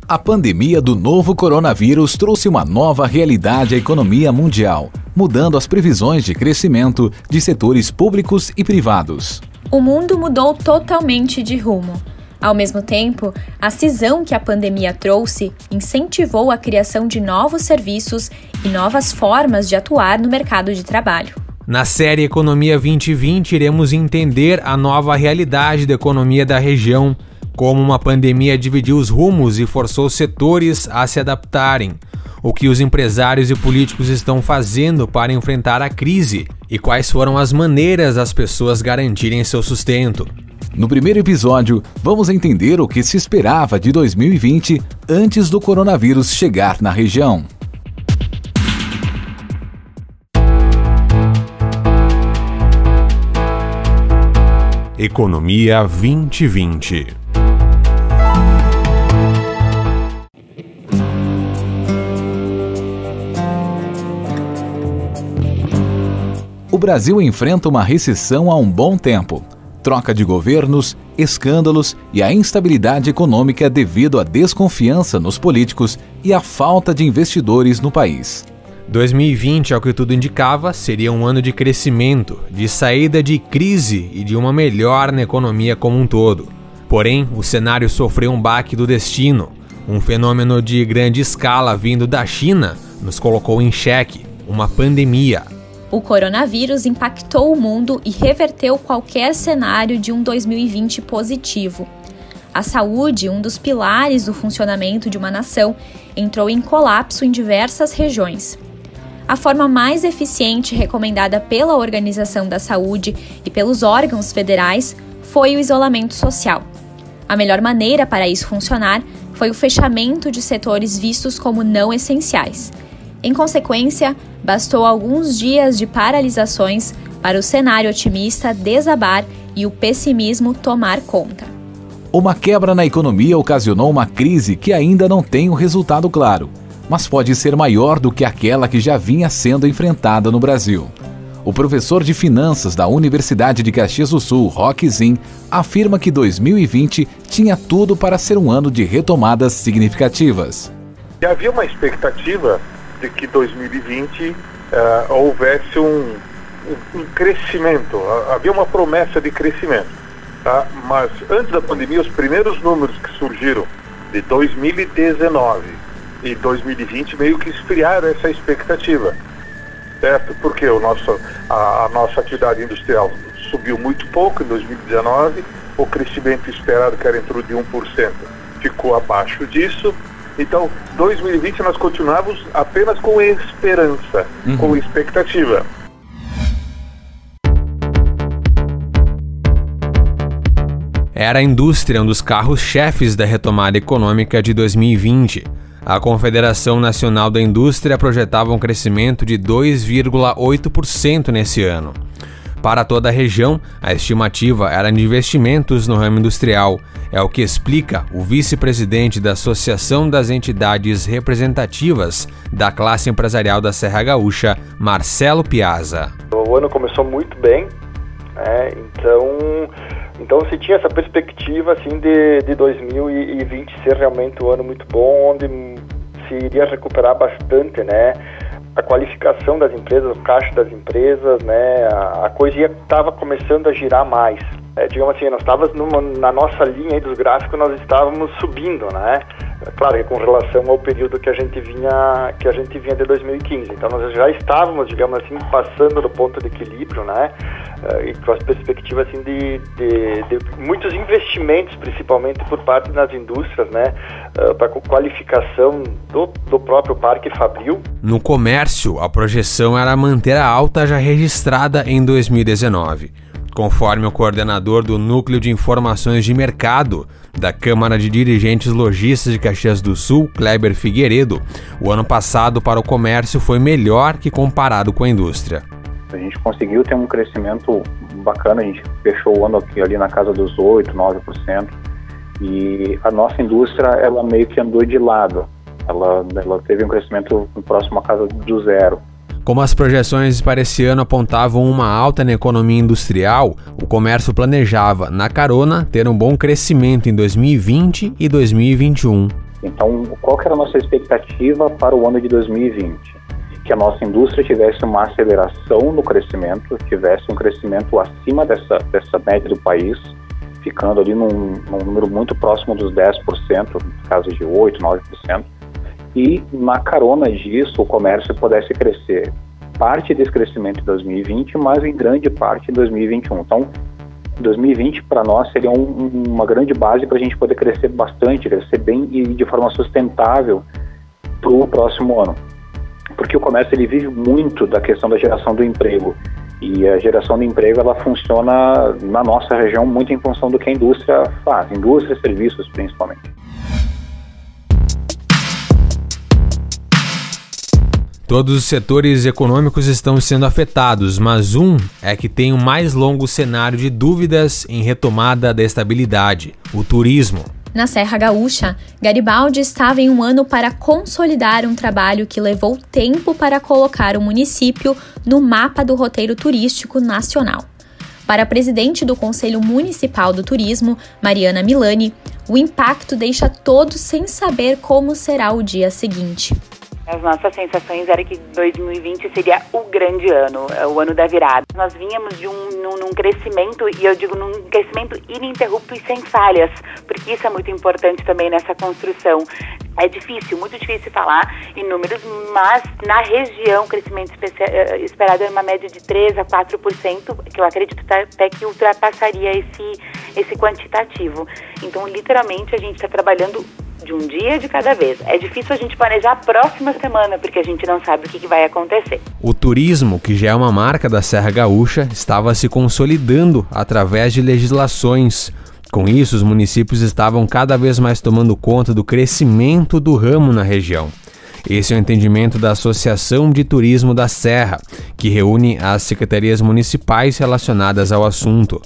A pandemia do novo coronavírus trouxe uma nova realidade à economia mundial, mudando as previsões de crescimento de setores públicos e privados. O mundo mudou totalmente de rumo. Ao mesmo tempo, a cisão que a pandemia trouxe incentivou a criação de novos serviços e novas formas de atuar no mercado de trabalho. Na série Economia 2020, iremos entender a nova realidade da economia da região, como uma pandemia dividiu os rumos e forçou os setores a se adaptarem, o que os empresários e políticos estão fazendo para enfrentar a crise e quais foram as maneiras das pessoas garantirem seu sustento. No primeiro episódio, vamos entender o que se esperava de 2020 antes do coronavírus chegar na região. Economia 2020. O Brasil enfrenta uma recessão há um bom tempo. Troca de governos, escândalos e a instabilidade econômica devido à desconfiança nos políticos e à falta de investidores no país. 2020, ao que tudo indicava, seria um ano de crescimento, de saída de crise e de uma melhora na economia como um todo. Porém, o cenário sofreu um baque do destino. Um fenômeno de grande escala vindo da China nos colocou em xeque, uma pandemia. O coronavírus impactou o mundo e reverteu qualquer cenário de um 2020 positivo. A saúde, um dos pilares do funcionamento de uma nação, entrou em colapso em diversas regiões. A forma mais eficiente recomendada pela Organização da Saúde e pelos órgãos federais foi o isolamento social. A melhor maneira para isso funcionar foi o fechamento de setores vistos como não essenciais. Em consequência, bastou alguns dias de paralisações para o cenário otimista desabar e o pessimismo tomar conta. Uma quebra na economia ocasionou uma crise que ainda não tem um resultado claro, mas pode ser maior do que aquela que já vinha sendo enfrentada no Brasil. O professor de finanças da Universidade de Caxias do Sul, Roque Zin, afirma que 2020 tinha tudo para ser um ano de retomadas significativas. Havia uma expectativa de que 2020 houvesse um crescimento, havia uma promessa de crescimento. Tá? Mas antes da pandemia, os primeiros números que surgiram de 2019 e 2020 meio que esfriaram essa expectativa, certo? Porque a nossa atividade industrial subiu muito pouco em 2019, o crescimento esperado, que era em torno de 1%, ficou abaixo disso. Então, 2020 nós continuávamos apenas com esperança, com expectativa. Era a indústria um dos carros-chefes da retomada econômica de 2020. A Confederação Nacional da Indústria projetava um crescimento de 2,8% nesse ano. Para toda a região, a estimativa era de investimentos no ramo industrial. É o que explica o vice-presidente da Associação das Entidades Representativas da Classe Empresarial da Serra Gaúcha, Marcelo Piazza. O ano começou muito bem, né? Então se tinha essa perspectiva assim, de 2020 ser realmente um ano muito bom, onde se iria recuperar bastante, né? A qualificação das empresas, o caixa das empresas, né? A coisa estava começando a girar mais. Digamos assim, nós estávamos na nossa linha aí dos gráficos, nós estávamos subindo, né? Claro que com relação ao período que a gente vinha de 2015. Então nós já estávamos, digamos assim, passando do ponto de equilíbrio, né? E com as perspectivas assim, de muitos investimentos, principalmente por parte das indústrias, né? Para qualificação do próprio parque fabril. No comércio, a projeção era manter a alta já registrada em 2019. Conforme o coordenador do Núcleo de Informações de Mercado da Câmara de Dirigentes Lojistas de Caxias do Sul, Kleber Figueiredo, o ano passado para o comércio foi melhor que comparado com a indústria. A gente conseguiu ter um crescimento bacana, a gente fechou o ano aqui ali na casa dos 8%, 9%, e a nossa indústria, ela meio que andou de lado, ela teve um crescimento próximo à casa do zero. Como as projeções para esse ano apontavam uma alta na economia industrial, o comércio planejava, na carona, ter um bom crescimento em 2020 e 2021. Então, qual que era a nossa expectativa para o ano de 2020? Que a nossa indústria tivesse uma aceleração no crescimento, tivesse um crescimento acima dessa média do país, ficando ali num número muito próximo dos 10%, no caso de 8%, 9%, e na carona disso o comércio pudesse crescer parte desse crescimento em 2020, mas em grande parte em 2021. Então, 2020 para nós seria uma grande base para a gente poder crescer bastante, crescer bem e de forma sustentável para o próximo ano. Porque o comércio ele vive muito da questão da geração do emprego. E a geração do emprego ela funciona na nossa região muito em função do que a indústria faz, indústria e serviços principalmente. Todos os setores econômicos estão sendo afetados, mas um é que tem o mais longo cenário de dúvidas em retomada da estabilidade: o turismo. Na Serra Gaúcha, Garibaldi estava em um ano para consolidar um trabalho que levou tempo para colocar o município no mapa do roteiro turístico nacional. Para a presidente do Conselho Municipal do Turismo, Mariana Milani, o impacto deixa todos sem saber como será o dia seguinte. As nossas sensações eram que 2020 seria o grande ano, o ano da virada. Nós vínhamos de num crescimento, e eu digo num crescimento ininterrupto e sem falhas, porque isso é muito importante também nessa construção. É difícil, muito difícil falar em números, mas na região o crescimento esperado é uma média de 3% a 4%, que eu acredito até que ultrapassaria esse quantitativo. Então, literalmente, a gente está trabalhando de um dia de cada vez. É difícil a gente planejar a próxima semana, porque a gente não sabe o que vai acontecer. O turismo, que já é uma marca da Serra Gaúcha, estava se consolidando através de legislações. Com isso, os municípios estavam cada vez mais tomando conta do crescimento do ramo na região. Esse é o entendimento da Associação de Turismo da Serra, que reúne as secretarias municipais relacionadas ao assunto.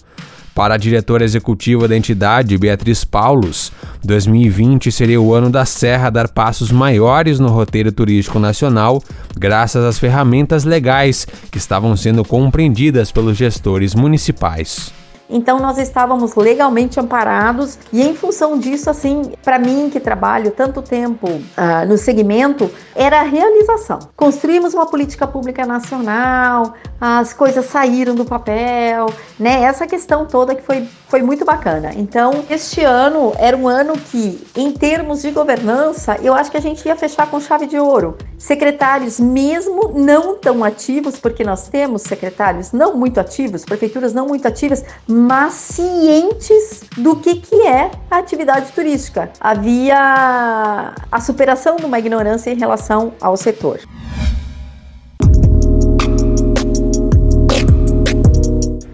Para a diretora executiva da entidade, Beatriz Paulos, 2020 seria o ano da Serra dar passos maiores no roteiro turístico nacional, graças às ferramentas legais que estavam sendo compreendidas pelos gestores municipais. Então nós estávamos legalmente amparados e em função disso, assim, para mim que trabalho tanto tempo no segmento, era a realização. Construímos uma política pública nacional, as coisas saíram do papel, né? Essa questão toda que foi muito bacana. Então este ano era um ano que, em termos de governança, eu acho que a gente ia fechar com chave de ouro. Secretários mesmo não tão ativos, porque nós temos secretários não muito ativos, prefeituras não muito ativas, mas cientes do que é a atividade turística. Havia a superação de uma ignorância em relação ao setor.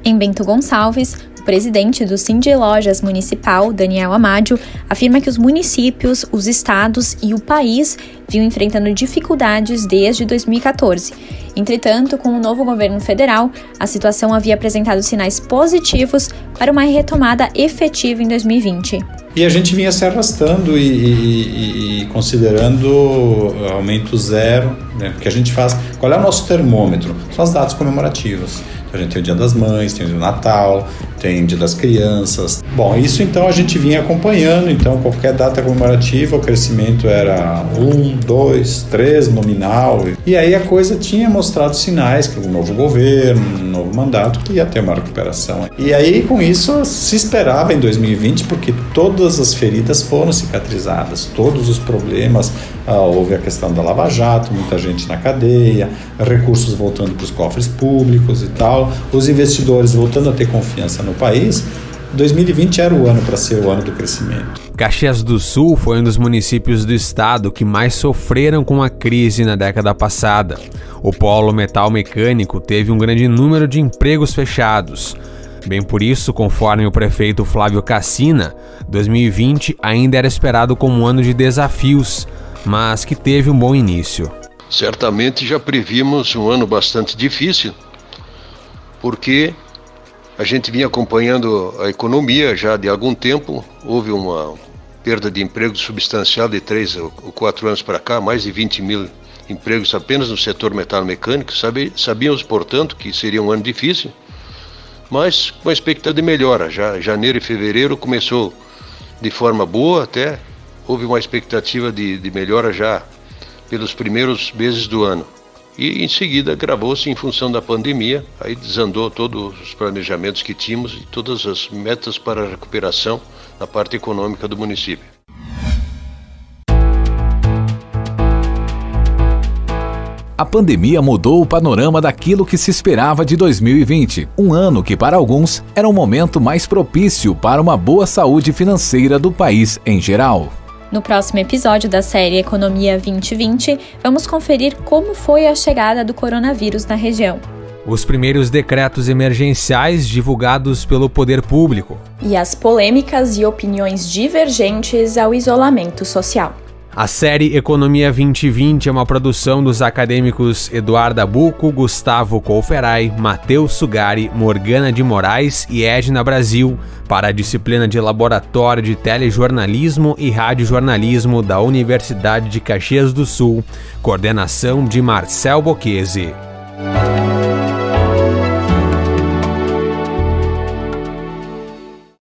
Em Bento Gonçalves, o presidente do Sindicato de Lojas Municipal, Daniel Amádio, afirma que os municípios, os estados e o país vinham enfrentando dificuldades desde 2014. Entretanto, com o novo governo federal, a situação havia apresentado sinais positivos para uma retomada efetiva em 2020. E a gente vinha se arrastando e considerando aumento zero, né? Porque a gente faz... Qual é o nosso termômetro? São as datas comemorativas. Então, a gente tem o Dia das Mães, tem o Dia do Natal, tem o Dia das Crianças. Bom, isso então a gente vinha acompanhando. Então, qualquer data comemorativa, o crescimento era 1, 2, 3, nominal. E aí a coisa tinha mostrado sinais que o novo governo, um novo mandato, que ia ter uma recuperação. E aí, com isso, se esperava em 2020, porque todas as feridas foram cicatrizadas, todos os problemas, houve a questão da Lava Jato, muita gente na cadeia, recursos voltando para os cofres públicos e tal, os investidores voltando a ter confiança no país. 2020 era o ano para ser o ano do crescimento. Caxias do Sul foi um dos municípios do estado que mais sofreram com a crise na década passada. O polo metal mecânico teve um grande número de empregos fechados. Bem por isso, conforme o prefeito Flávio Cassina, 2020 ainda era esperado como um ano de desafios, mas que teve um bom início. Certamente já previmos um ano bastante difícil, porque a gente vinha acompanhando a economia já de algum tempo. Houve uma perda de emprego substancial de 3 ou 4 anos para cá, mais de 20 mil empregos apenas no setor metalomecânico. Sabíamos, portanto, que seria um ano difícil, mas com a expectativa de melhora. Já janeiro e fevereiro começou de forma boa, até houve uma expectativa de melhora já pelos primeiros meses do ano. E em seguida agravou-se em função da pandemia, aí desandou todos os planejamentos que tínhamos e todas as metas para a recuperação na parte econômica do município. A pandemia mudou o panorama daquilo que se esperava de 2020, um ano que para alguns era um momento mais propício para uma boa saúde financeira do país em geral. No próximo episódio da série Economia 2020, vamos conferir como foi a chegada do coronavírus na região. Os primeiros decretos emergenciais divulgados pelo poder público. E as polêmicas e opiniões divergentes ao isolamento social. A série Economia 2020 é uma produção dos acadêmicos Eduarda Bucco, Gustavo Colferay, Matheus Sugari, Morgana de Moraes e Edna Brasil, para a disciplina de Laboratório de Telejornalismo e Radiojornalismo da Universidade de Caxias do Sul, coordenação de Marcel Bocchese.